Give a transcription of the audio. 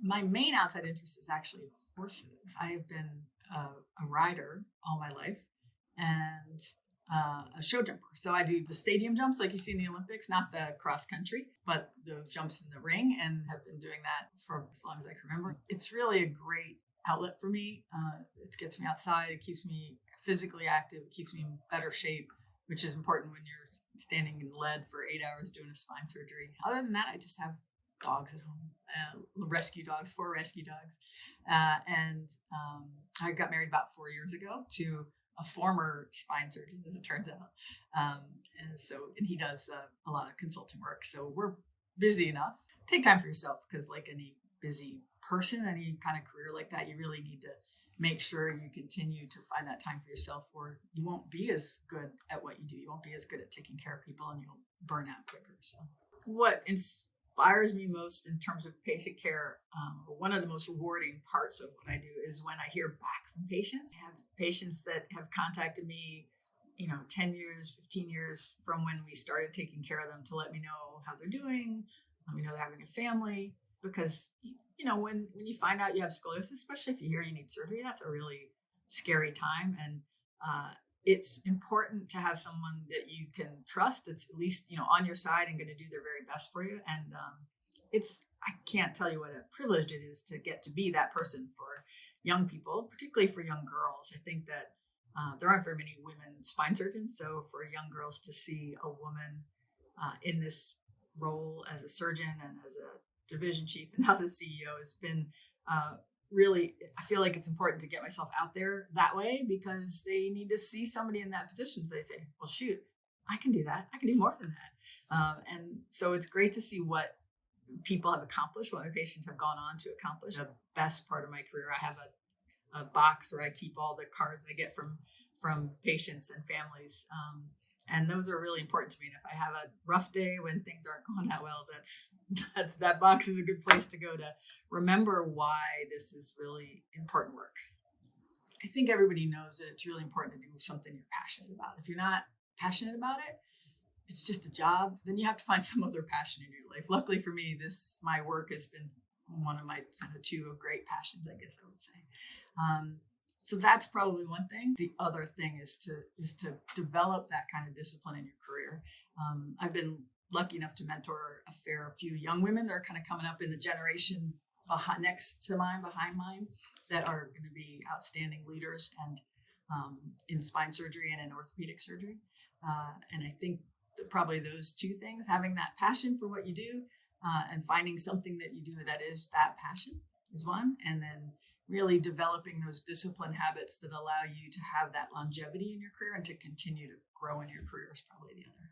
My main outside interest is actually horses. I have been a rider all my life and a show jumper. So I do the stadium jumps like you see in the Olympics, not the cross country, but those jumps in the ring, and have been doing that for as long as I can remember. It's really a great outlet for me. It gets me outside. It keeps me physically active. It keeps me in better shape, which is important when you're standing in lead for 8 hours doing a spine surgery. Other than that, I just have dogs at home, rescue dogs, 4 rescue dogs. I got married about 4 years ago to a former spine surgeon, as it turns out. And he does a lot of consulting work. So we're busy enough. Take time for yourself, because like any busy person, any kind of career like that, you really need to make sure you continue to find that time for yourself, or you won't be as good at what you do. You won't be as good at taking care of people, and you'll burn out quicker. So what inspires me most in terms of patient care, one of the most rewarding parts of what I do is when I hear back from patients. I have patients that have contacted me, 10 years, 15 years from when we started taking care of them, to let me know how they're doing, let me know they're having a family. Because, when you find out you have scoliosis, especially if you hear you need surgery, that's a really scary time. And it's important to have someone that you can trust, that's at least, on your side and going to do their very best for you. And I can't tell you what a privilege it is to get to be that person for young people, particularly for young girls. I think that there aren't very many women spine surgeons. So for young girls to see a woman in this role as a surgeon and as a division chief and now as a CEO has been really, I feel like it's important to get myself out there that way, because they need to see somebody in that position. So they say, well, shoot, I can do that. I can do more than that. And so it's great to see what people have accomplished, what my patients have gone on to accomplish. The best part of my career, I have a box where I keep all the cards I get from patients and families. And those are really important to me. And if I have a rough day when things aren't going that well, that box is a good place to go to remember why this is really important work. I think everybody knows that it's really important to do something you're passionate about. If you're not passionate about it, it's just a job. Then you have to find some other passion in your life. Luckily for me, my work has been one of my kind of 2 great passions, I guess I would say. So that's probably one thing. The other thing is to develop that kind of discipline in your career. I've been lucky enough to mentor a fair few young women that are kind of coming up in the generation behind mine, that are going to be outstanding leaders and in spine surgery and in orthopedic surgery. And I think that probably those 2 things, having that passion for what you do and finding something that you do that is that passion, is one. And then really developing those discipline habits that allow you to have that longevity in your career and to continue to grow in your career is probably the other.